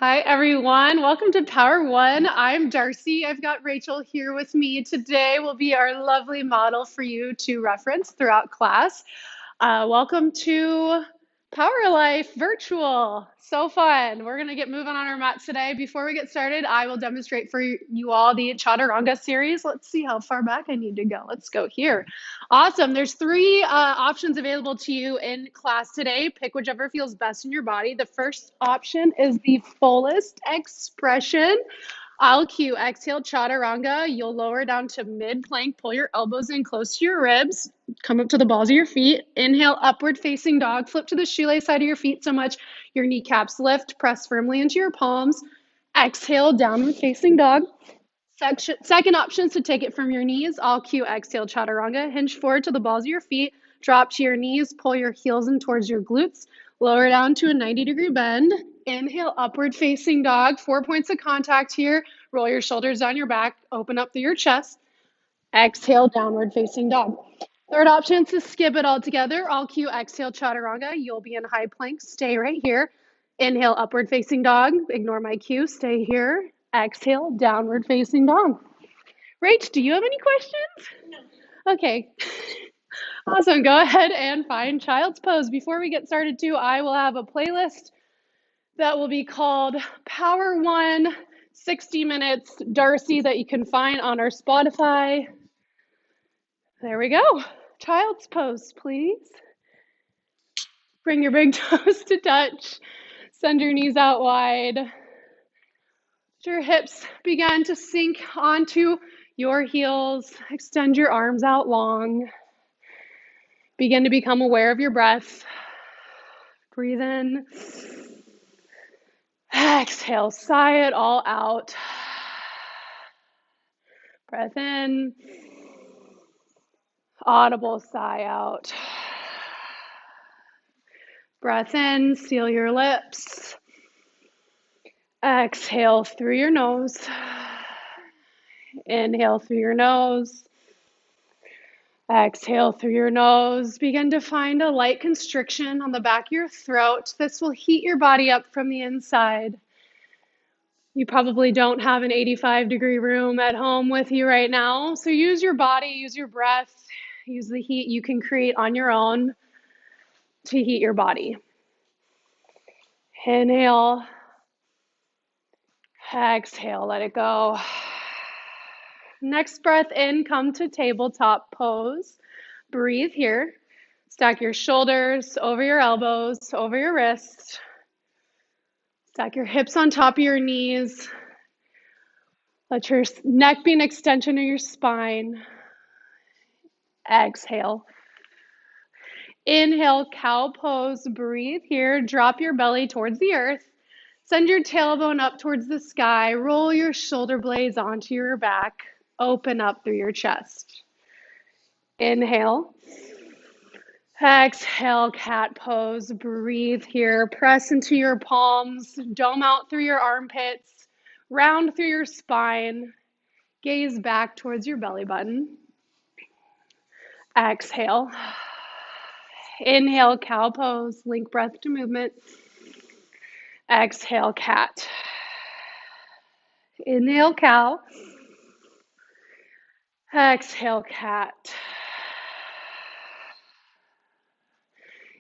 Hi, everyone. Welcome to Power One. I'm Darcy. I've got Rachel here with me. Today will be our lovely model for you to reference throughout class. Welcome to Power Life Virtual. So fun. We're going to get moving on our mat today. Before we get started, I will demonstrate for you all the Chaturanga series. Let's see how far back I need to go. Let's go here. Awesome. There's three options available to you in class today. Pick whichever feels best in your body. The first option is the fullest expression. I'll cue exhale chaturanga. You'll lower down to mid plank. Pull your elbows in close to your ribs. Come up to the balls of your feet. Inhale, upward facing dog. Flip to the shoelace side of your feet so much your kneecaps lift. Press firmly into your palms. Exhale, downward facing dog. Second option is to take it from your knees. I'll cue exhale chaturanga. Hinge forward to the balls of your feet. Drop to your knees. Pull your heels in towards your glutes. Lower down to a 90-degree bend. Inhale, upward facing dog. 4 points of contact here. Roll your shoulders down your back. Open up through your chest. Exhale, downward facing dog. Third option is to skip it all together. I'll cue exhale chaturanga. You'll be in high plank. Stay right here. Inhale, upward facing dog. Ignore my cue. Stay here. Exhale, downward facing dog. Rach, do you have any questions? No. Okay. Awesome. Go ahead and find child's pose. Before we get started too, I will have a playlist that will be called Power One 60 Minutes Darcy that you can find on our Spotify. There we go. Child's pose, please. Bring your big toes to touch. Send your knees out wide. Let your hips begin to sink onto your heels. Extend your arms out long. Begin to become aware of your breath. Breathe in. Exhale, sigh it all out. Breath in. Audible sigh out. Breath in, seal your lips. Exhale through your nose. Inhale through your nose. Exhale through your nose. Begin to find a light constriction on the back of your throat. This will heat your body up from the inside. You probably don't have an 85-degree room at home with you right now. So use your body, use your breath, use the heat you can create on your own to heat your body. Inhale. Exhale, let it go. Next breath in, come to tabletop pose. Breathe here. Stack your shoulders over your elbows, over your wrists. Stack your hips on top of your knees. Let your neck be an extension of your spine. Exhale. Inhale, cow pose. Breathe here. Drop your belly towards the earth. Send your tailbone up towards the sky. Roll your shoulder blades onto your back. Open up through your chest. Inhale. Exhale, cat pose. Breathe here. Press into your palms. Dome out through your armpits. Round through your spine. Gaze back towards your belly button. Exhale. Inhale, cow pose. Link breath to movement. Exhale, cat. Inhale, cow. Exhale, cat.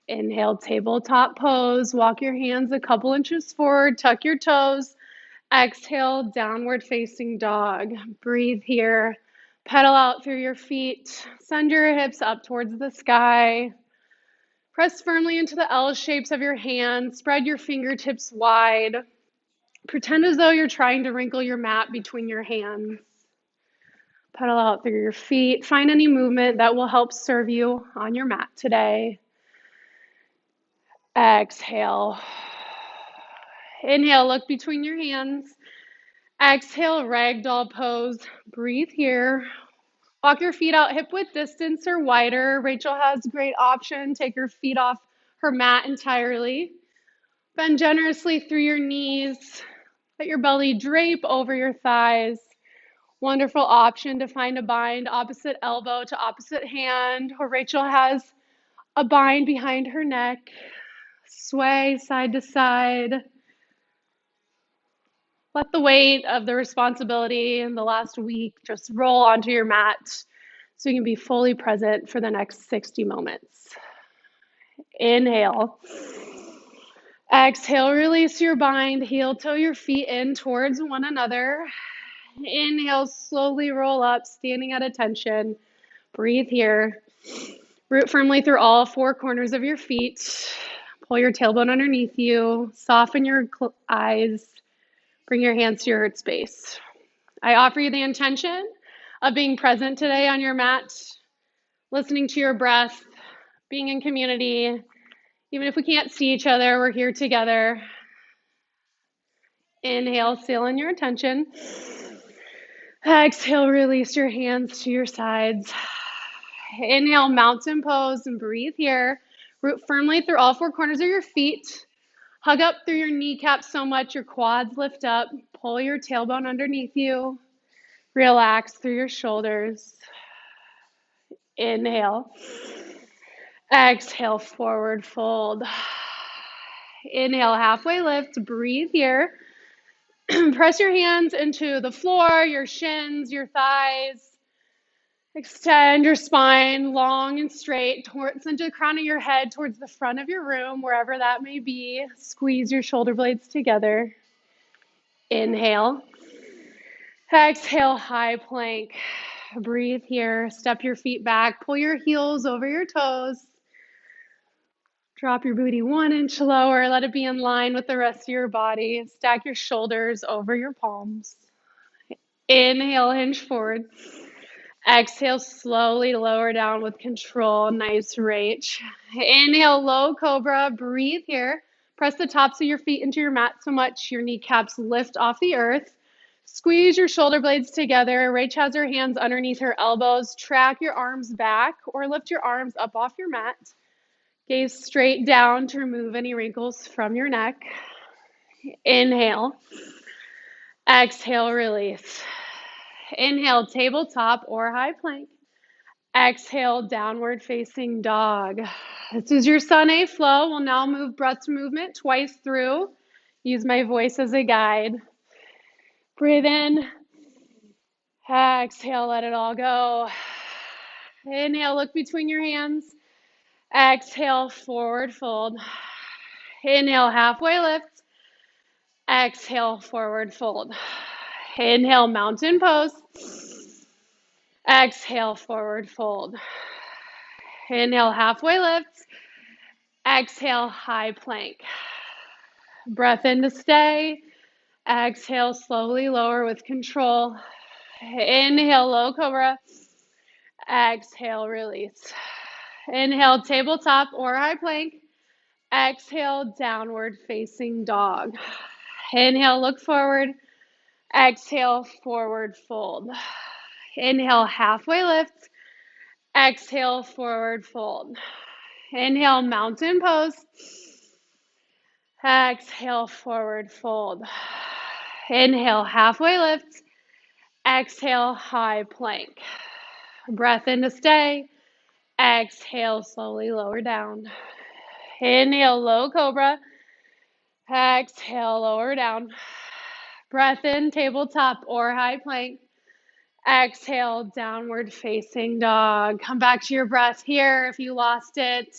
Inhale, tabletop pose. Walk your hands a couple inches forward. Tuck your toes. Exhale, downward facing dog. Breathe here. Pedal out through your feet. Send your hips up towards the sky. Press firmly into the L shapes of your hands. Spread your fingertips wide. Pretend as though you're trying to wrinkle your mat between your hands. Pedal out through your feet. Find any movement that will help serve you on your mat today. Exhale. Inhale, look between your hands. Exhale, ragdoll pose. Breathe here. Walk your feet out hip width distance or wider. Rachel has a great option. Take her feet off her mat entirely. Bend generously through your knees. Let your belly drape over your thighs. Wonderful option to find a bind opposite elbow to opposite hand, or Rachel has a bind behind her neck. Sway side to side. Let the weight of the responsibility in the last week just roll onto your mat so you can be fully present for the next 60 moments. Inhale. Exhale, release your bind, heel toe your feet in towards one another. Inhale, slowly roll up, standing at attention. Breathe here. Root firmly through all four corners of your feet. Pull your tailbone underneath you. Soften your eyes. Bring your hands to your heart space. I offer you the intention of being present today on your mat, listening to your breath, being in community. Even if we can't see each other, we're here together. Inhale, seal in your attention. Exhale, release your hands to your sides. Inhale, mountain pose and breathe here. Root firmly through all four corners of your feet. Hug up through your kneecaps so much your quads lift up. Pull your tailbone underneath you. Relax through your shoulders. Inhale. Exhale, forward fold. Inhale, halfway lift. Breathe here. Press your hands into the floor, your shins, your thighs. Extend your spine long and straight towards into the crown of your head, towards the front of your room, wherever that may be. Squeeze your shoulder blades together. Inhale. Exhale, high plank. Breathe here. Step your feet back. Pull your heels over your toes. Drop your booty 1 inch lower. Let it be in line with the rest of your body. Stack your shoulders over your palms. Inhale, hinge forward. Exhale, slowly lower down with control. Nice reach. Inhale, low cobra. Breathe here. Press the tops of your feet into your mat so much your kneecaps lift off the earth. Squeeze your shoulder blades together. Rach has her hands underneath her elbows. Track your arms back or lift your arms up off your mat. Gaze straight down to remove any wrinkles from your neck. Inhale. Exhale, release. Inhale, tabletop or high plank. Exhale, downward facing dog. This is your Sun A flow. We'll now move breath to movement twice through. Use my voice as a guide. Breathe in. Exhale, let it all go. Inhale, look between your hands. Exhale, forward fold. Inhale, halfway lift. Exhale, forward fold. Inhale, mountain pose. Exhale, forward fold. Inhale, halfway lift. Exhale, high plank. Breath in to stay. Exhale, slowly lower with control. Inhale, low cobra. Exhale, release. Inhale, tabletop or high plank. Exhale, downward facing dog. Inhale, look forward. Exhale, forward fold. Inhale, halfway lift. Exhale, forward fold. Inhale, mountain pose. Exhale, forward fold. Inhale, halfway lift. Exhale, high plank. Breath in to stay. Exhale, slowly lower down. Inhale, low cobra. Exhale, lower down. Breath in, tabletop or high plank. Exhale, downward facing dog. Come back to your breath here if you lost it.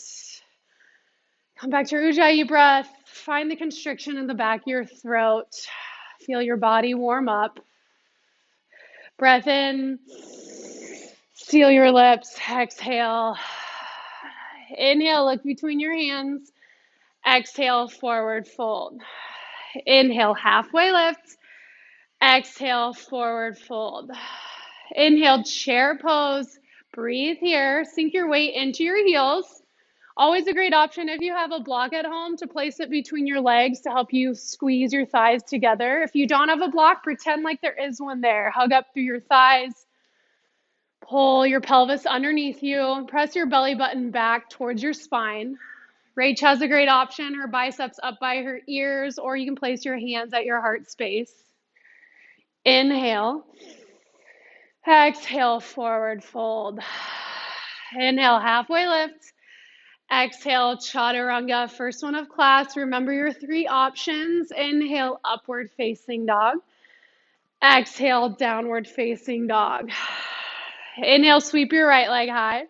Come back to your Ujjayi breath. Find the constriction in the back of your throat. Feel your body warm up. Breath in. Seal your lips. Exhale. Inhale, look between your hands. Exhale, forward fold. Inhale, halfway lift. Exhale, forward fold. Inhale, chair pose. Breathe here. Sink your weight into your heels. Always a great option if you have a block at home to place it between your legs to help you squeeze your thighs together. If you don't have a block, pretend like there is one there. Hug up through your thighs. Pull your pelvis underneath you. Press your belly button back towards your spine. Rach has a great option. Her biceps up by her ears, or you can place your hands at your heart space. Inhale. Exhale, forward fold. Inhale, halfway lift. Exhale, chaturanga, first one of class. Remember your three options. Inhale, upward facing dog. Exhale, downward facing dog. Inhale, sweep your right leg high.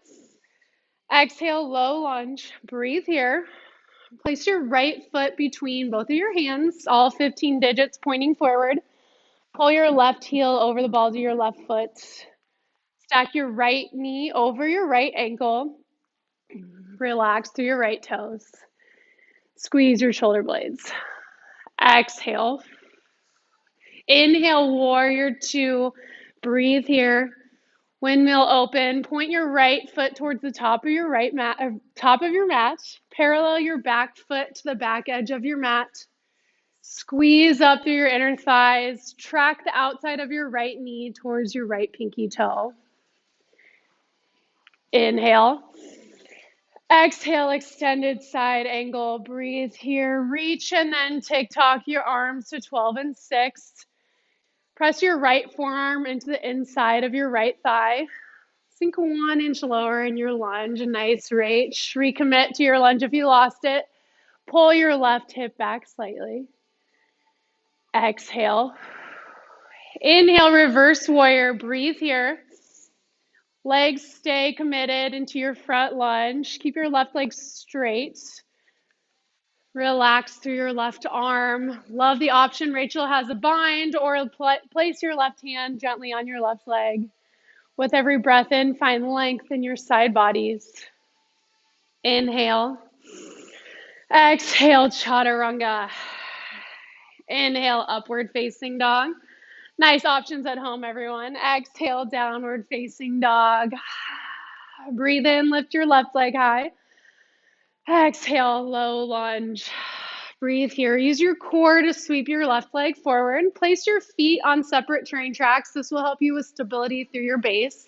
Exhale, low lunge. Breathe here. Place your right foot between both of your hands, all 15 digits pointing forward. Pull your left heel over the balls of your left foot. Stack your right knee over your right ankle. Relax through your right toes. Squeeze your shoulder blades. Exhale. Inhale, warrior two. Breathe here. Windmill open. Point your right foot towards the top of your mat. Parallel your back foot to the back edge of your mat. Squeeze up through your inner thighs. Track the outside of your right knee towards your right pinky toe. Inhale. Exhale, extended side angle. Breathe here. Reach and then tick-tock your arms to 12 and 6. Press your right forearm into the inside of your right thigh. Sink 1 inch lower in your lunge. A nice reach. Recommit to your lunge if you lost it. Pull your left hip back slightly. Exhale. Inhale, reverse warrior. Breathe here. Legs stay committed into your front lunge. Keep your left leg straight. Relax through your left arm. Love the option Rachel has a bind, or place your left hand gently on your left leg. With every breath in, find length in your side bodies. Inhale. Exhale, chaturanga. Inhale, upward facing dog. Nice options at home, everyone. Exhale, downward facing dog. Breathe in, lift your left leg high. Exhale, low lunge. Breathe here. Use your core to sweep your left leg forward. Place your feet on separate train tracks. This will help you with stability through your base.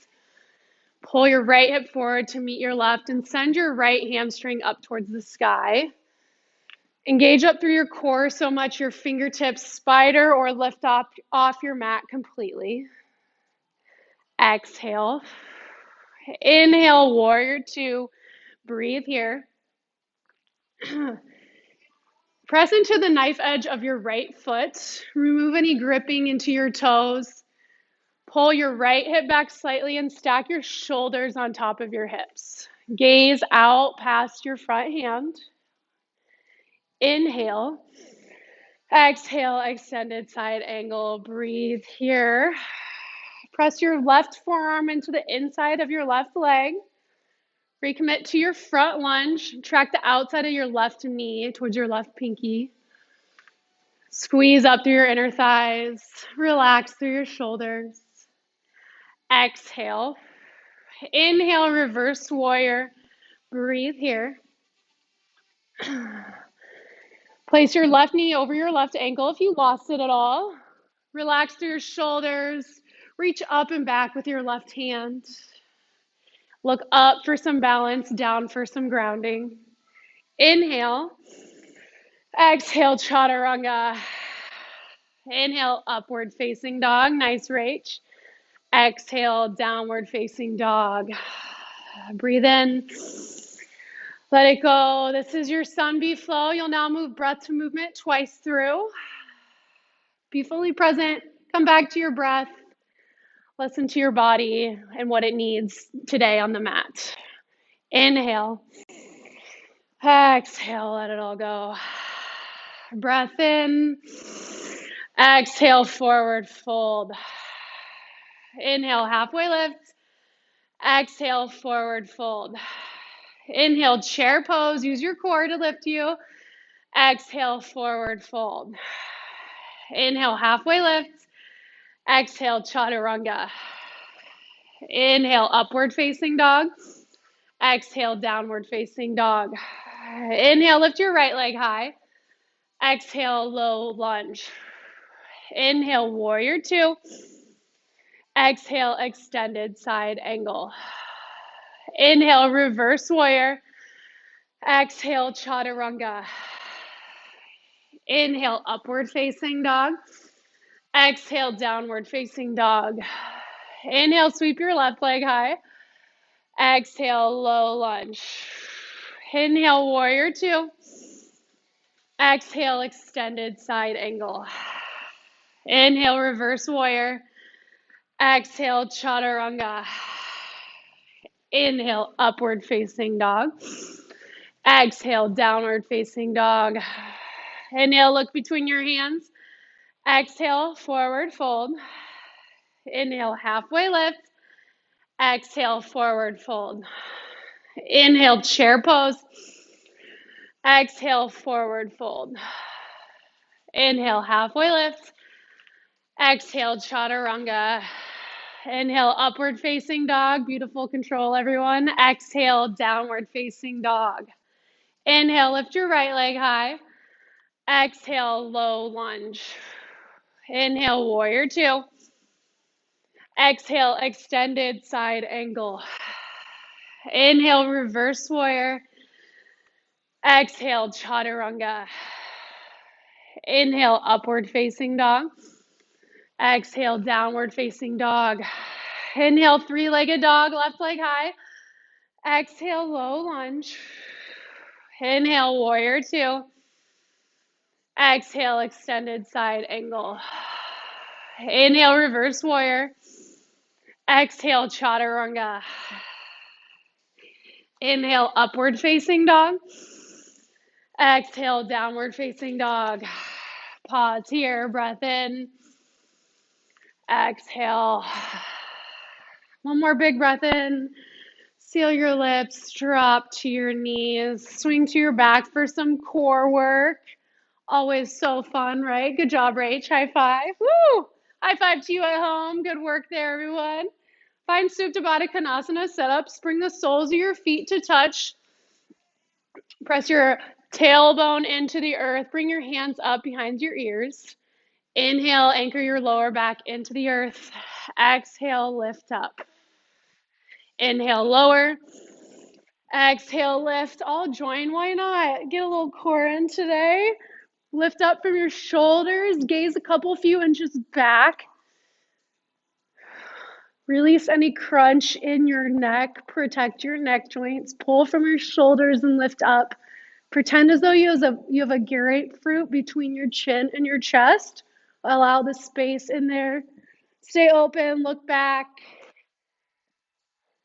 Pull your right hip forward to meet your left and send your right hamstring up towards the sky. Engage up through your core so much your fingertips spider or lift off your mat completely. Exhale. Inhale, warrior two. Breathe here. Press into the knife edge of your right foot. Remove any gripping into your toes. Pull your right hip back slightly and stack your shoulders on top of your hips. Gaze out past your front hand. Inhale. Exhale, extended side angle. Breathe here. Press your left forearm into the inside of your left leg. Recommit to your front lunge. Track the outside of your left knee towards your left pinky. Squeeze up through your inner thighs. Relax through your shoulders. Exhale. Inhale, reverse warrior. Breathe here. Place your left knee over your left ankle if you lost it at all. Relax through your shoulders. Reach up and back with your left hand. Look up for some balance, down for some grounding. Inhale. Exhale, chaturanga. Inhale, upward facing dog. Nice reach. Exhale, downward facing dog. Breathe in. Let it go. This is your sun bee flow. You'll now move breath to movement twice through. Be fully present. Come back to your breath. Listen to your body and what it needs today on the mat. Inhale. Exhale, let it all go. Breath in. Exhale, forward fold. Inhale, halfway lift. Exhale, forward fold. Inhale, chair pose. Use your core to lift you. Exhale, forward fold. Inhale, halfway lift. Exhale, chaturanga. Inhale, upward facing dog. Exhale, downward facing dog. Inhale, lift your right leg high. Exhale, low lunge. Inhale, warrior two. Exhale, extended side angle. Inhale, reverse warrior. Exhale, chaturanga. Inhale, upward facing dog. Exhale, downward facing dog. Inhale, sweep your left leg high. Exhale, low lunge. Inhale, warrior two. Exhale, extended side angle. Inhale, reverse warrior. Exhale, chaturanga. Inhale, upward facing dog. Exhale, downward facing dog. Inhale, look between your hands. Exhale, forward fold. Inhale, halfway lift. Exhale, forward fold. Inhale, chair pose. Exhale, forward fold. Inhale, halfway lift. Exhale, chaturanga. Inhale, upward facing dog. Beautiful control, everyone. Exhale, downward facing dog. Inhale, lift your right leg high. Exhale, low lunge. Inhale, warrior two. Exhale, extended side angle. Inhale, reverse warrior. Exhale, chaturanga. Inhale, upward facing dog. Exhale, downward facing dog. Inhale, three-legged dog, left leg high. Exhale, low lunge. Inhale, warrior two. Exhale, extended side angle. Inhale, reverse warrior. Exhale, chaturanga. Inhale, upward facing dog. Exhale, downward facing dog. Pause here, breath in. Exhale. One more big breath in. Seal your lips, drop to your knees, swing to your back for some core work. Always so fun, right? Good job, Rach. High five. Woo! High five to you at home. Good work there, everyone. Find Supta Baddha Konasana setups. Bring the soles of your feet to touch. Press your tailbone into the earth. Bring your hands up behind your ears. Inhale, anchor your lower back into the earth. Exhale, lift up. Inhale, lower. Exhale, lift. All join. Why not? Get a little core in today. Lift up from your shoulders. Gaze a few inches back. Release any crunch in your neck. Protect your neck joints. Pull from your shoulders and lift up. Pretend as though you have a grapefruit between your chin and your chest. Allow the space in there. Stay open. Look back.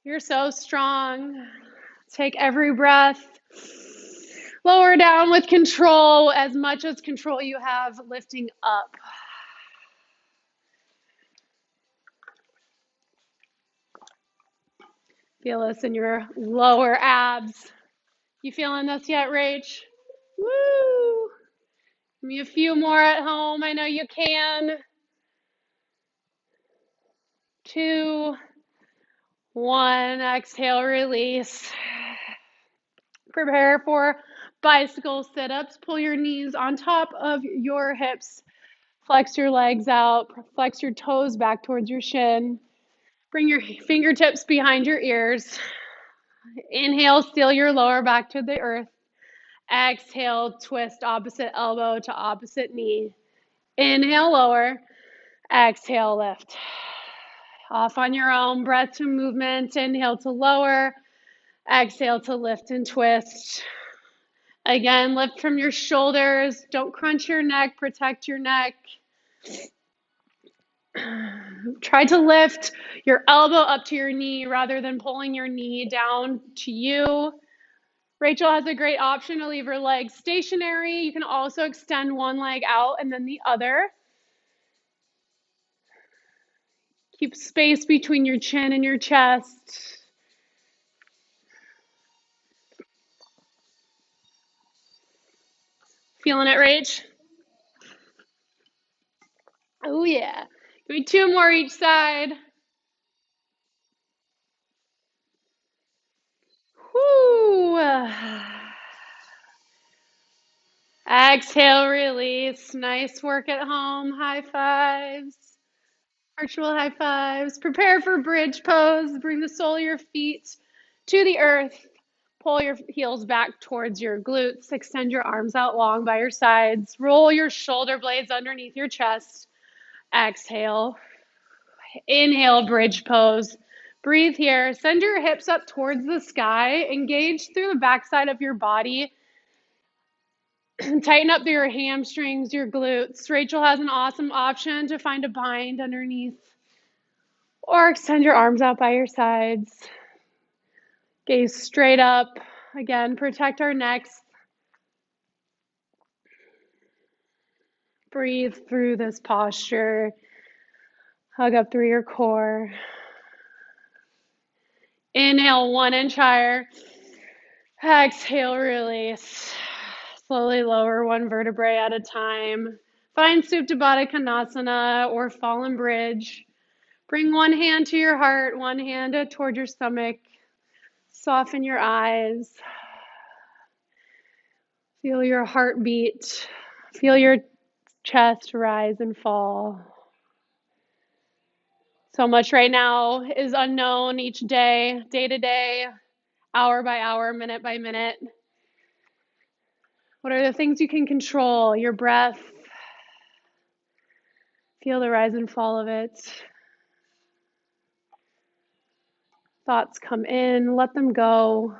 You're so strong. Take every breath. Lower down with control, as much as control you have, lifting up. Feel this in your lower abs. You feeling this yet, Rach? Woo! Give me a few more at home. I know you can. 2, 1. Exhale, release. Prepare for bicycle sit-ups. Pull your knees on top of your hips. Flex your legs out. Flex your toes back towards your shin. Bring your fingertips behind your ears. Inhale, seal your lower back to the earth. Exhale, twist opposite elbow to opposite knee. Inhale, lower. Exhale, lift. Off on your own. Breath to movement. Inhale to lower. Exhale to lift and twist. Again, lift from your shoulders. Don't crunch your neck. Protect your neck. Try to lift your elbow up to your knee rather than pulling your knee down to you. Rachel has a great option to leave her legs stationary. You can also extend one leg out and then the other. Keep space between your chin and your chest. Feeling it, Rach? Oh, yeah. Give me 2 more each side. Whoo. Exhale, release. Nice work at home. High fives. Virtual high fives. Prepare for bridge pose. Bring the sole of your feet to the earth. Pull your heels back towards your glutes. Extend your arms out long by your sides. Roll your shoulder blades underneath your chest. Exhale. Inhale, bridge pose. Breathe here. Send your hips up towards the sky. Engage through the backside of your body. Tighten up your hamstrings, your glutes. Rachel has an awesome option to find a bind underneath. Or extend your arms out by your sides. Gaze straight up. Again, protect our necks. Breathe through this posture. Hug up through your core. Inhale, 1 inch higher. Exhale, release. Slowly lower one vertebrae at a time. Find Supta Baddha Konasana or Fallen Bridge. Bring one hand to your heart, one hand toward your stomach. Soften your eyes. Feel your heartbeat. Feel your chest rise and fall. So much right now is unknown each day, day to day, hour by hour, minute by minute. What are the things you can control? Your breath. Feel the rise and fall of it. Thoughts come in, let them go.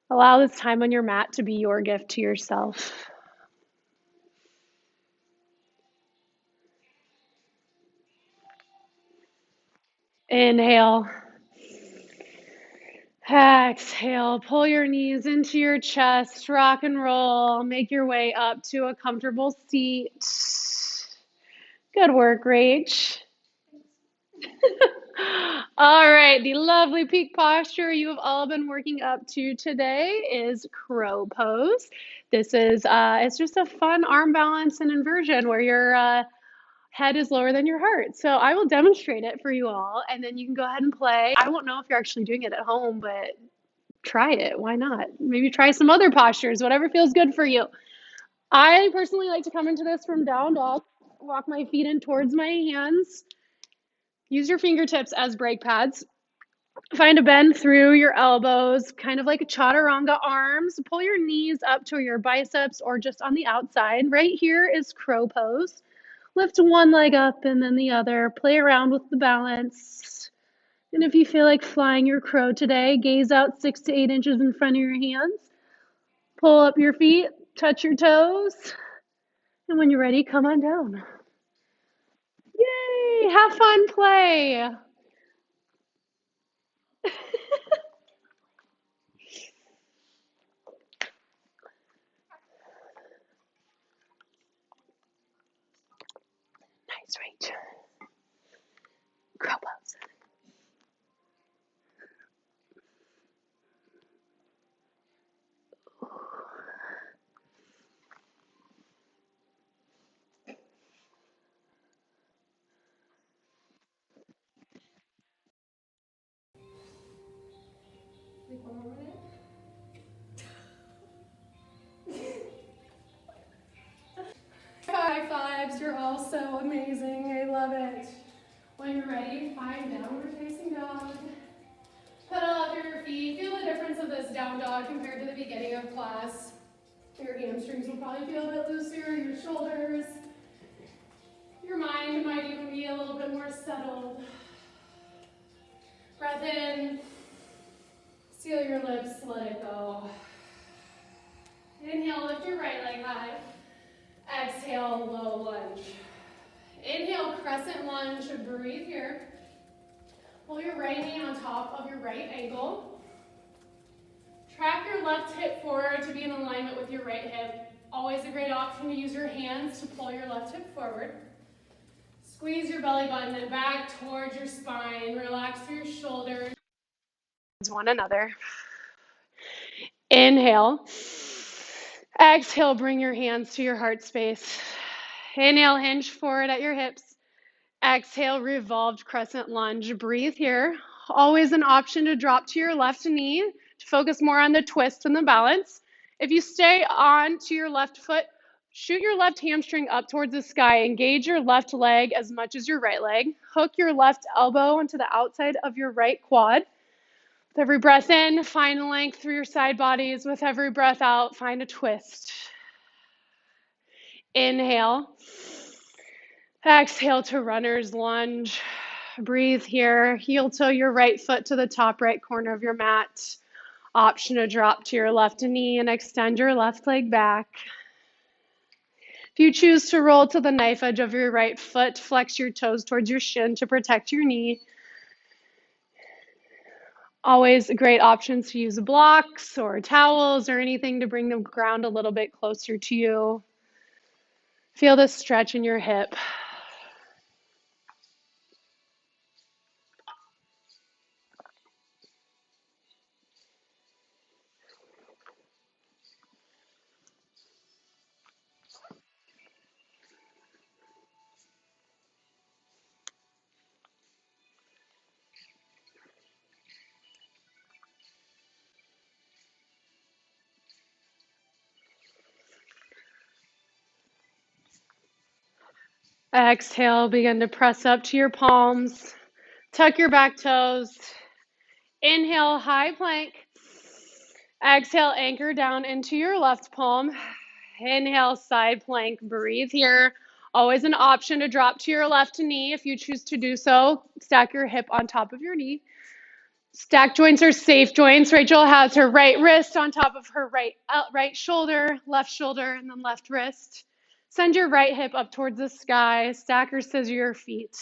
Allow this time on your mat to be your gift to yourself. Inhale. Exhale. Pull your knees into your chest. Rock and roll. Make your way up to a comfortable seat. Good work, Rach. All right, the lovely peak posture you have all been working up to today is crow pose. This is, it's just a fun arm balance and inversion where your head is lower than your heart. So I will demonstrate it for you all, and then you can go ahead and play. I won't know if you're actually doing it at home, but try it. Why not? Maybe try some other postures, whatever feels good for you. I personally like to come into this from down dog, walk my feet in towards my hands. Use your fingertips as brake pads. Find a bend through your elbows, kind of like a chaturanga arms. Pull your knees up to your biceps or just on the outside. Right here is crow pose. Lift one leg up and then the other. Play around with the balance. And if you feel like flying your crow today, gaze out 6 to 8 inches in front of your hands. Pull up your feet, touch your toes. And when you're ready, come on down. Yay! Have fun, play. Nice, Rach. Crow pose. High fives, you're all so amazing. I love it. When you're ready, find downward facing dog. Pedal out through your feet. Feel the difference of this down dog compared to the beginning of class. Your hamstrings will probably feel a bit looser, your shoulders. Your mind might even be a little bit more settled. Breath in. Seal your lips, let it go. Inhale, lift your right leg high. Exhale, low lunge. Inhale, crescent lunge. Breathe here. Pull your right knee on top of your right ankle. Track your left hip forward to be in alignment with your right hip. Always a great option to use your hands to pull your left hip forward. Squeeze your belly button back towards your spine. Relax through your shoulders. One another. Inhale. Exhale, bring your hands to your heart space. Inhale, hinge forward at your hips. Exhale, revolved crescent lunge. Breathe here. Always an option to drop to your left knee to focus more on the twist and the balance. If you stay on to your left foot, shoot your left hamstring up towards the sky. Engage your left leg as much as your right leg. Hook your left elbow into the outside of your right quad. With every breath in, find length through your side bodies. With every breath out, find a twist. Inhale. Exhale to runner's lunge. Breathe here. Heel toe your right foot to the top right corner of your mat. Option to drop to your left knee and extend your left leg back. If you choose to roll to the knife edge of your right foot, flex your toes towards your shin to protect your knee. Always great options to use blocks or towels or anything to bring the ground a little bit closer to you. Feel the stretch in your hip. Exhale, begin to press up to your palms. Tuck your back toes. Inhale, high plank. Exhale, anchor down into your left palm. Inhale, side plank. Breathe here. Always an option to drop to your left knee if you choose to do so. Stack your hip on top of your knee. Stack joints are safe joints. Rachel has her right wrist on top of her right shoulder, and then left wrist. Send your right hip up towards the sky. Stack or scissor your feet.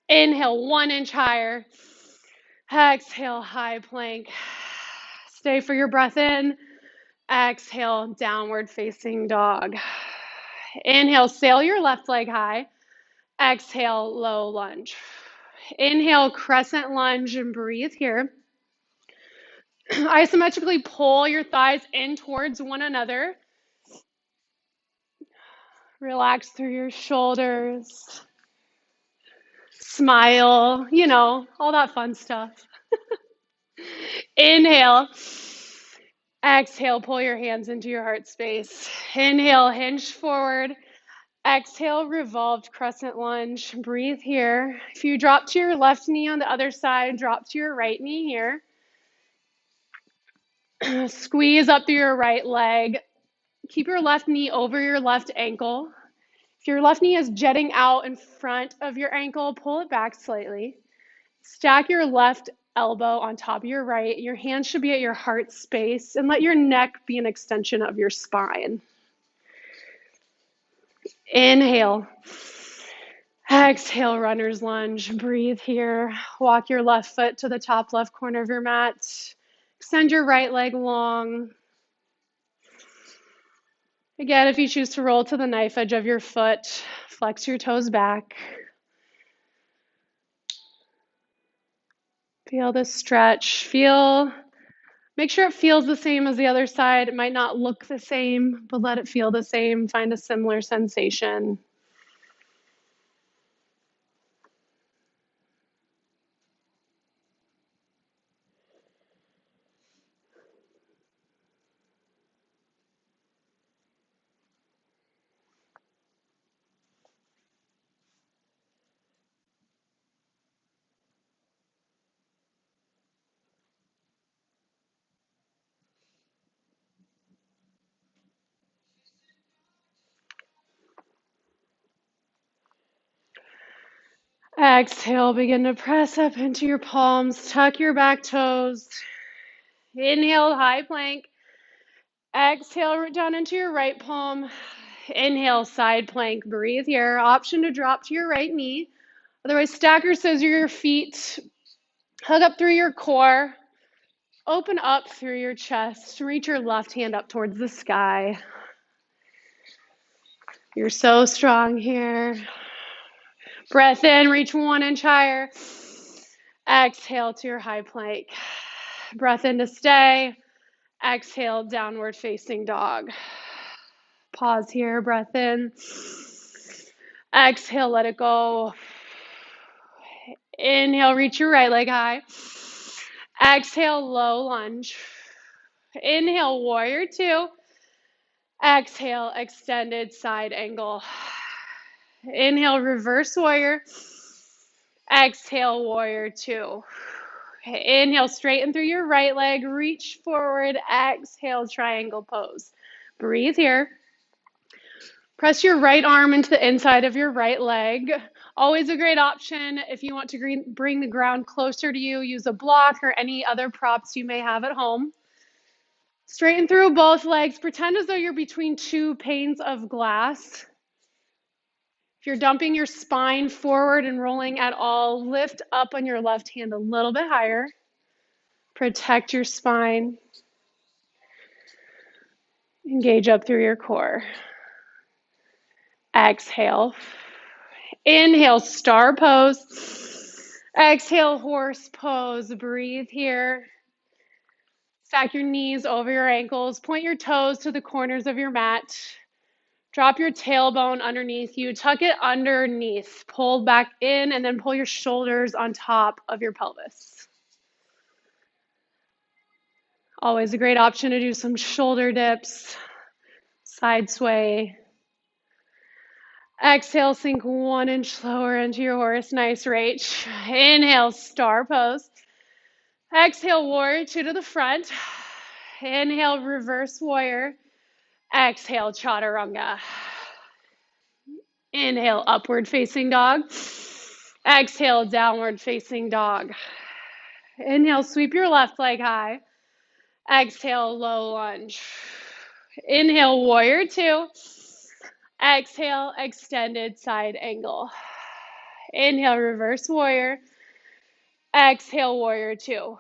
Inhale, 1 inch higher. Exhale, high plank. Stay for your breath in. Exhale, downward facing dog. Inhale, sail your left leg high. Exhale, low lunge. Inhale, crescent lunge and breathe here. Isometrically pull your thighs in towards one another. Relax through your shoulders. Smile, all that fun stuff. Inhale. Exhale, pull your hands into your heart space. Inhale, hinge forward. Exhale, revolved crescent lunge. Breathe here. If you drop to your left knee on the other side, drop to your right knee here. Squeeze up through your right leg. Keep your left knee over your left ankle. If your left knee is jetting out in front of your ankle, pull it back slightly. Stack your left elbow on top of your right. Your hands should be at your heart space, and let your neck be an extension of your spine. Inhale. Exhale, runner's lunge. Breathe here. Walk your left foot to the top left corner of your mat. Extend your right leg long. Again, if you choose to roll to the knife edge of your foot, flex your toes back. Feel the stretch. Make sure it feels the same as the other side. It might not look the same, but let it feel the same. Find a similar sensation. Exhale, begin to press up into your palms. Tuck your back toes. Inhale, high plank. Exhale, root down into your right palm. Inhale, side plank. Breathe here. Option to drop to your right knee. Otherwise, stack or scissor your feet. Hug up through your core. Open up through your chest. Reach your left hand up towards the sky. You're so strong here. Breath in, reach 1 inch higher. Exhale to your high plank. Breath in to stay. Exhale, downward facing dog. Pause here, breath in. Exhale, let it go. Inhale, reach your right leg high. Exhale, low lunge. Inhale, warrior two. Exhale, extended side angle. Inhale, reverse warrior. Exhale, warrior two. Inhale, straighten through your right leg, reach forward, exhale, triangle pose. Breathe here. Press your right arm into the inside of your right leg. Always a great option if you want to bring the ground closer to you, use a block or any other props you may have at home. Straighten through both legs. Pretend as though you're between two panes of glass. If you're dumping your spine forward and rolling at all, lift up on your left hand a little bit higher. Protect your spine. Engage up through your core. Exhale. Inhale, star pose. Exhale, horse pose. Breathe here. Stack your knees over your ankles. Point your toes to the corners of your mat. Drop your tailbone underneath you. Tuck it underneath. Pull back in and then pull your shoulders on top of your pelvis. Always a great option to do some shoulder dips, side sway. Exhale, sink 1 inch lower into your horse. Nice reach. Inhale, star pose. Exhale, warrior two to the front. Inhale, reverse warrior. Exhale, chaturanga. Inhale, upward facing dog. Exhale, downward facing dog. Inhale, sweep your left leg high. Exhale, low lunge. Inhale, warrior two. Exhale, extended side angle. Inhale, reverse warrior. Exhale, warrior two.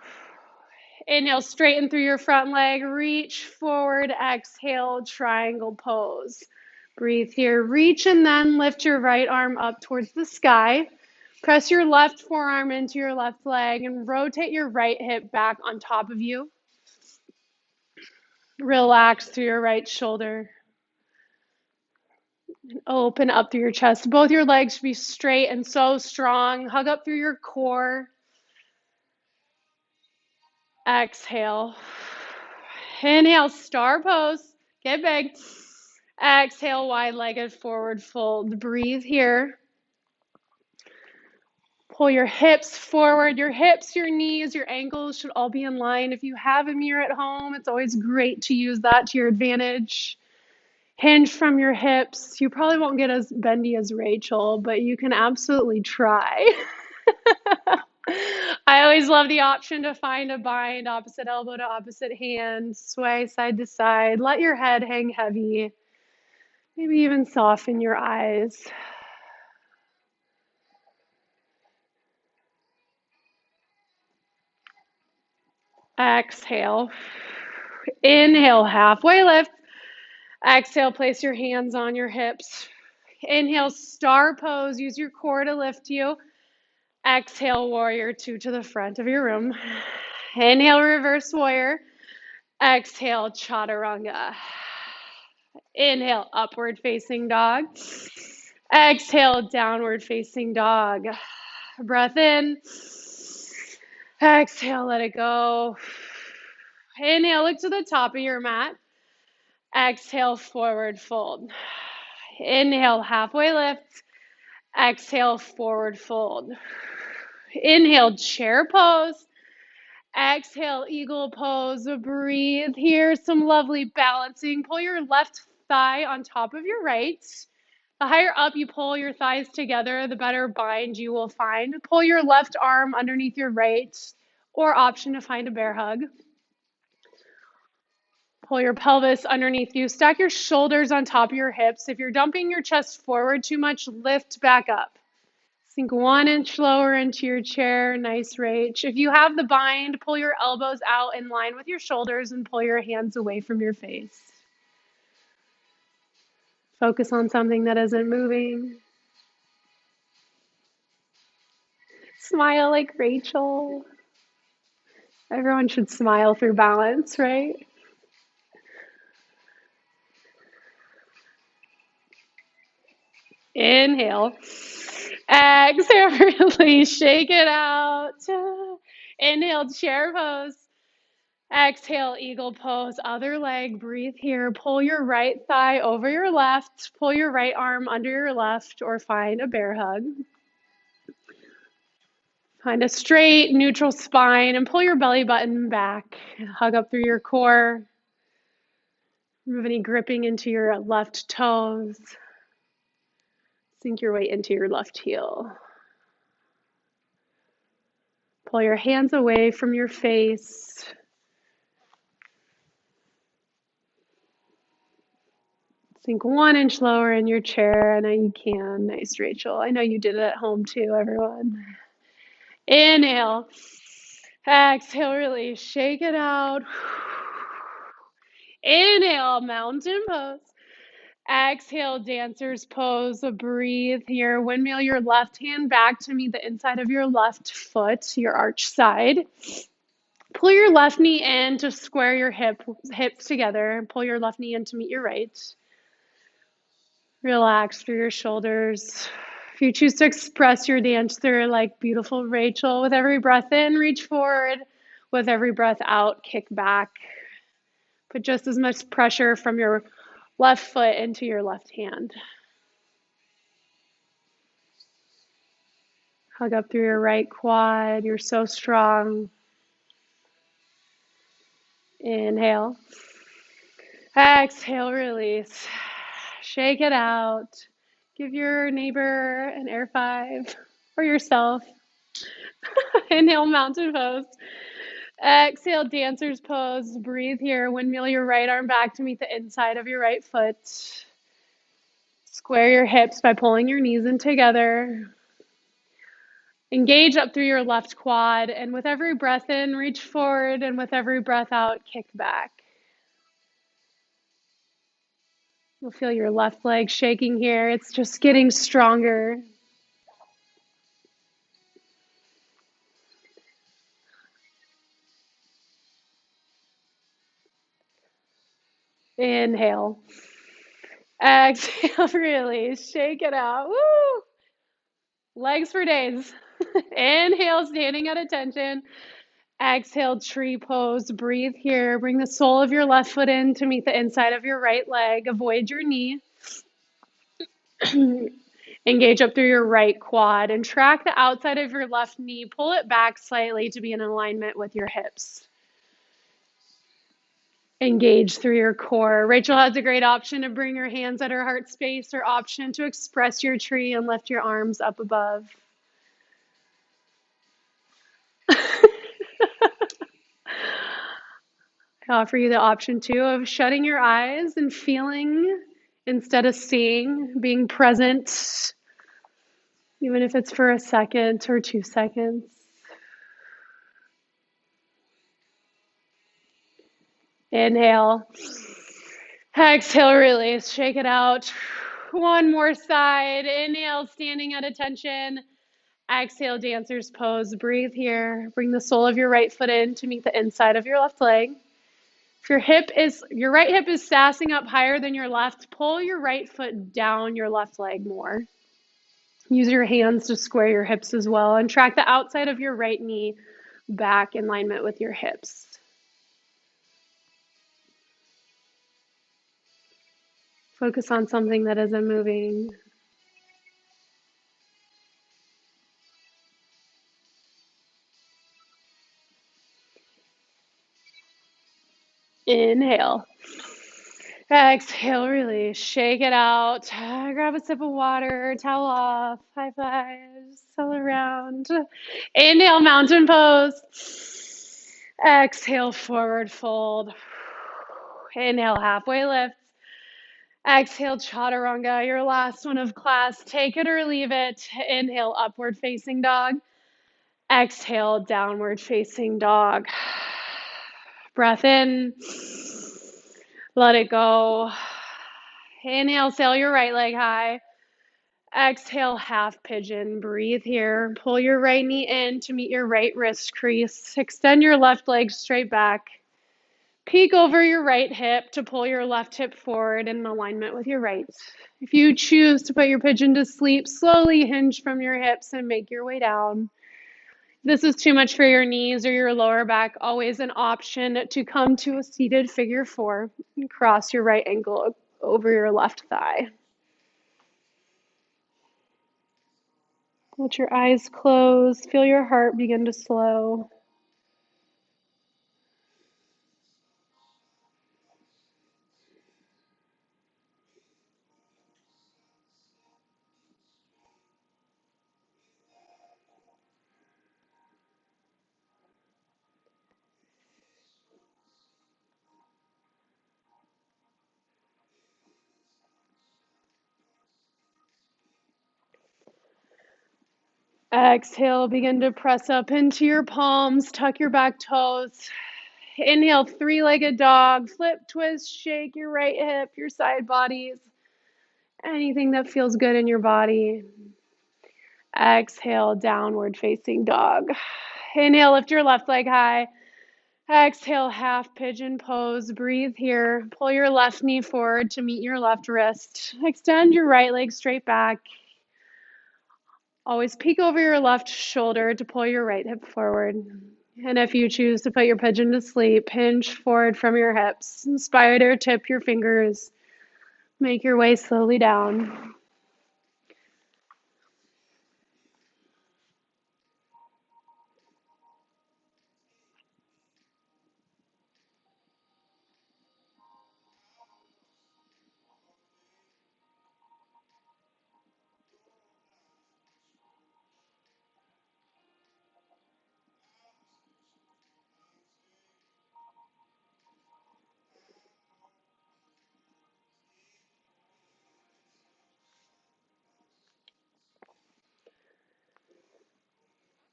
Inhale, straighten through your front leg. Reach forward. Exhale, triangle pose. Breathe here. Reach and then lift your right arm up towards the sky. Press your left forearm into your left leg and rotate your right hip back on top of you. Relax through your right shoulder. Open up through your chest. Both your legs should be straight and so strong. Hug up through your core. Exhale. Inhale, star pose. Get big. Exhale, wide-legged forward fold. Breathe here. Pull your hips forward. Your hips, your knees, your ankles should all be in line. If you have a mirror at home, it's always great to use that to your advantage. Hinge from your hips. You probably won't get as bendy as Rachel, but you can absolutely try. I always love the option to find a bind, opposite elbow to opposite hand, sway side to side. Let your head hang heavy. Maybe even soften your eyes. Exhale. Inhale, halfway lift. Exhale, place your hands on your hips. Inhale, star pose. Use your core to lift you. Exhale, warrior two to the front of your room. Inhale, reverse warrior. Exhale, chaturanga. Inhale, upward facing dog. Exhale, downward facing dog. Breath in. Exhale, let it go. Inhale, look to the top of your mat. Exhale, forward fold. Inhale, halfway lift. Exhale, forward fold. Inhale, chair pose. Exhale, eagle pose. Breathe here. Some lovely balancing. Pull your left thigh on top of your right. The higher up you pull your thighs together, the better bind you will find. Pull your left arm underneath your right, or option to find a bear hug. Pull your pelvis underneath you. Stack your shoulders on top of your hips. If you're dumping your chest forward too much, lift back up. Sink 1 inch lower into your chair. Nice reach. If you have the bind, pull your elbows out in line with your shoulders and pull your hands away from your face. Focus on something that isn't moving. Smile like Rachel. Everyone should smile through balance, right? Inhale. Exhale, release. Shake it out. Inhale, chair pose. Exhale, eagle pose. Other leg. Breathe here. Pull your right thigh over your left. Pull your right arm under your left, or find a bear hug. Find a straight, neutral spine and pull your belly button back. Hug up through your core. Remove any gripping into your left toes. Sink your weight into your left heel. Pull your hands away from your face. Sink 1 inch lower in your chair. I know you can. Nice, Rachel. I know you did it at home too, everyone. Inhale. Exhale, release. Shake it out. Inhale, mountain pose. Exhale, dancer's pose. Breathe here. Windmill your left hand back to meet the inside of your left foot, your arch side. Pull your left knee in to square your hips together. Pull your left knee in to meet your right. Relax through your shoulders. If you choose to express your dance through like beautiful Rachel, with every breath in, reach forward. With every breath out, kick back. Put just as much pressure from your left foot into your left hand. Hug up through your right quad. You're so strong. Inhale. Exhale, release. Shake it out. Give your neighbor an air five or yourself. Inhale, mountain pose. Exhale, dancer's pose. Breathe here. Windmill your right arm back to meet the inside of your right foot. Square your hips by pulling your knees in together. Engage up through your left quad, and with every breath in, reach forward, and with every breath out, kick back. You'll feel your left leg shaking here. It's just getting stronger. Inhale. Exhale, release. Shake it out. Woo! Legs for days. Inhale, standing at attention. Exhale, tree pose. Breathe here. Bring the sole of your left foot in to meet the inside of your right leg. Avoid your knee. Engage up through your right quad and track the outside of your left knee. Pull it back slightly to be in alignment with your hips. Engage through your core. Rachel has a great option to bring your hands at her heart space, or option to express your tree and lift your arms up above. I offer you the option too of shutting your eyes and feeling instead of seeing, being present, even if it's for a second or 2 seconds. Inhale. Exhale, release. Shake it out. One more side. Inhale, standing at attention. Exhale, dancer's pose. Breathe here. Bring the sole of your right foot in to meet the inside of your left leg. If your right hip is sassing up higher than your left, pull your right foot down your left leg more. Use your hands to square your hips as well, and track the outside of your right knee back in alignment with your hips. Focus on something that isn't moving. Inhale. Exhale, release. Shake it out. Grab a sip of water, towel off, high fives all around. Inhale, mountain pose. Exhale, forward fold. Inhale, halfway lift. Exhale, chaturanga, your last one of class. Take it or leave it. Inhale, upward facing dog. Exhale, downward facing dog. Breath in. Let it go. Inhale, sail your right leg high. Exhale, half pigeon. Breathe here. Pull your right knee in to meet your right wrist crease. Extend your left leg straight back. Peek over your right hip to pull your left hip forward in alignment with your right. If you choose to put your pigeon to sleep, slowly hinge from your hips and make your way down. If this is too much for your knees or your lower back, always an option to come to a seated figure four and cross your right ankle over your left thigh. Let your eyes close. Feel your heart begin to slow. Exhale, begin to press up into your palms, tuck your back toes. Inhale, three-legged dog, flip, twist, shake your right hip, your side bodies, anything that feels good in your body. Exhale, downward facing dog. Inhale, lift your left leg high. Exhale, half pigeon pose. Breathe here. Pull your left knee forward to meet your left wrist. Extend your right leg straight back. Always peek over your left shoulder to pull your right hip forward. And if you choose to put your pigeon to sleep, hinge forward from your hips. Spider tip your fingers. Make your way slowly down.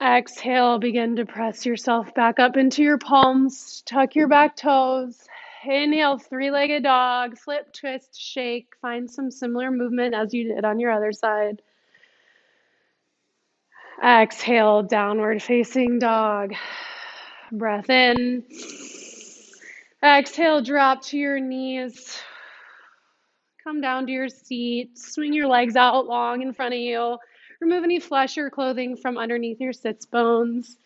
Exhale, begin to press yourself back up into your palms. Tuck your back toes. Inhale, three-legged dog. Flip, twist, shake. Find some similar movement as you did on your other side. Exhale, downward facing dog. Breath in. Exhale, drop to your knees. Come down to your seat. Swing your legs out long in front of you. Remove any flesh or clothing from underneath your sits bones.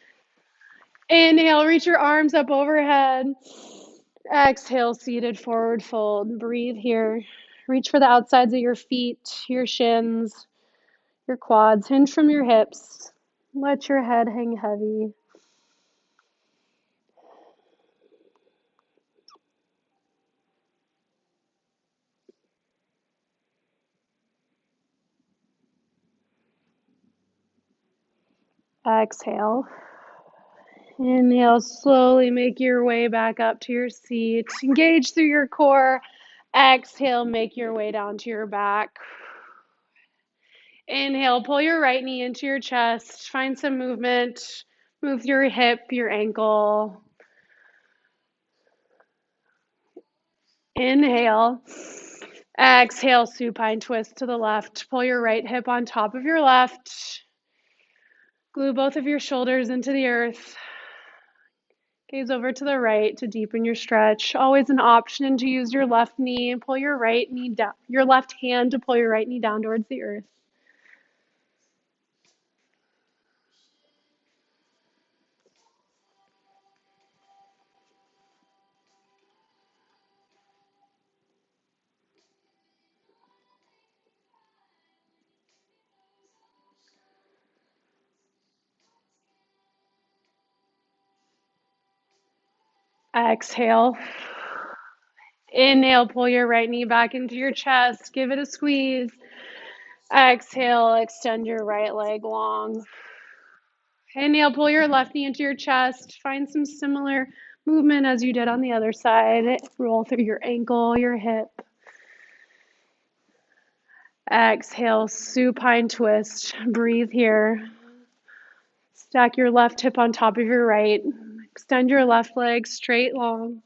Inhale, reach your arms up overhead. Exhale, seated forward fold. Breathe here. Reach for the outsides of your feet, your shins, your quads. Hinge from your hips. Let your head hang heavy. Exhale. Inhale, slowly make your way back up to your seat. Engage through your core. Exhale, make your way down to your back. Inhale, pull your right knee into your chest. Find some movement. Move your hip, your ankle. Inhale. Exhale, supine twist to the left. Pull your right hip on top of your left. Glue both of your shoulders into the earth. Gaze over to the right to deepen your stretch. Always an option to use your left knee and pull your right knee down, your left hand to pull your right knee down towards the earth. Exhale. Inhale, pull your right knee back into your chest. Give it a squeeze. Exhale, extend your right leg long. Inhale, pull your left knee into your chest. Find some similar movement as you did on the other side. Roll through your ankle, your hip. Exhale, supine twist. Breathe here. Stack your left hip on top of your right. Extend your left leg straight long.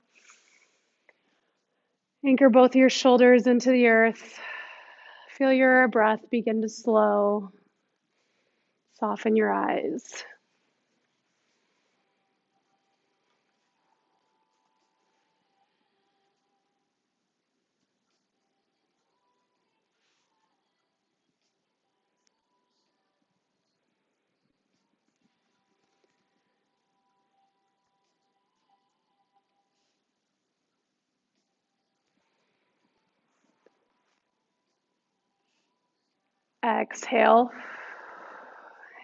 Anchor both your shoulders into the earth. Feel your breath begin to slow. Soften your eyes. Exhale.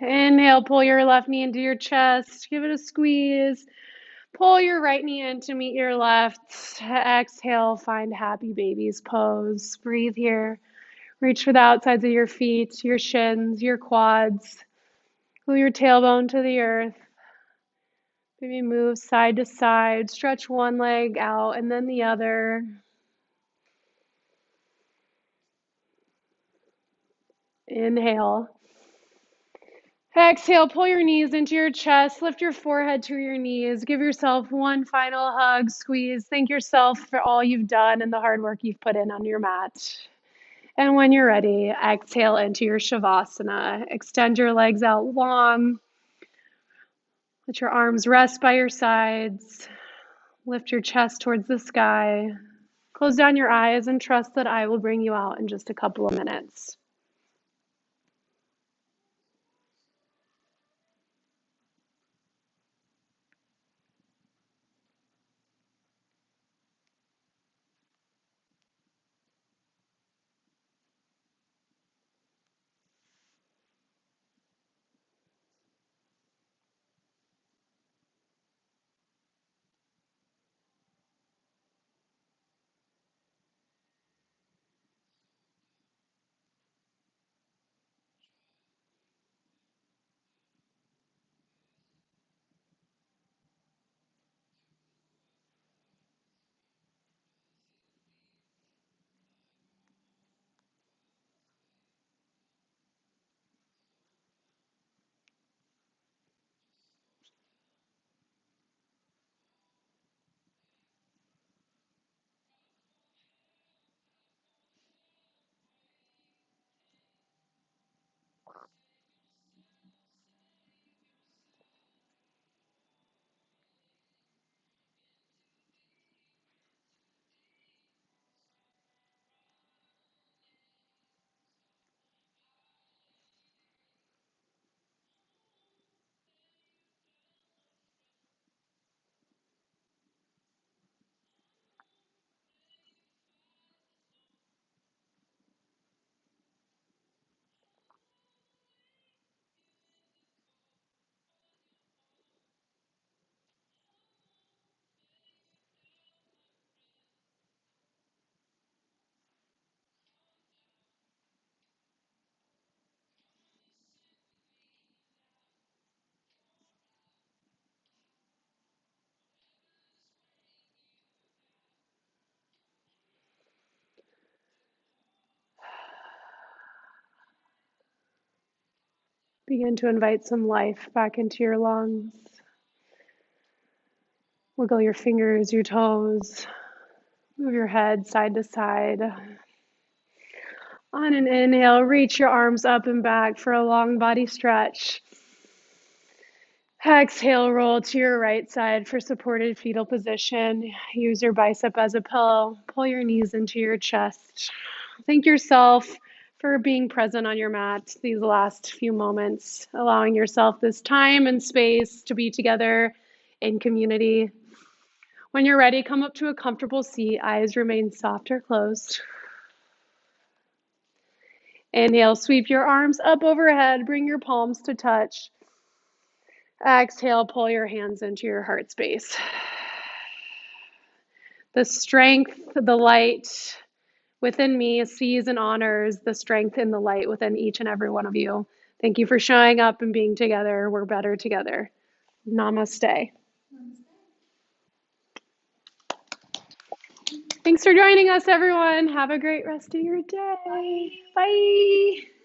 Inhale, pull your left knee into your chest. Give it a squeeze. Pull your right knee in to meet your left. Exhale, find happy baby's pose. Breathe here. Reach for the outsides of your feet, your shins, your quads. Glue your tailbone to the earth. Maybe move side to side. Stretch one leg out and then the other. Inhale. Exhale, pull your knees into your chest, lift your forehead to your knees, give yourself one final hug, squeeze. Thank yourself for all you've done and the hard work you've put in on your mat. And when you're ready, exhale into your Shavasana. Extend your legs out long. Let your arms rest by your sides. Lift your chest towards the sky. Close down your eyes and trust that I will bring you out in just a couple of minutes. Begin to invite some life back into your lungs. Wiggle your fingers, your toes. Move your head side to side. On an inhale, reach your arms up and back for a long body stretch. Exhale, roll to your right side for supported fetal position. Use your bicep as a pillow. Pull your knees into your chest. Thank yourself for being present on your mat these last few moments, allowing yourself this time and space to be together in community. When you're ready, come up to a comfortable seat. Eyes remain soft or closed. Inhale, sweep your arms up overhead. Bring your palms to touch. Exhale, pull your hands into your heart space. The strength, the light within me sees and honors the strength and the light within each and every one of you. Thank you for showing up and being together. We're better together. Namaste. Thanks for joining us, everyone. Have a great rest of your day. Bye.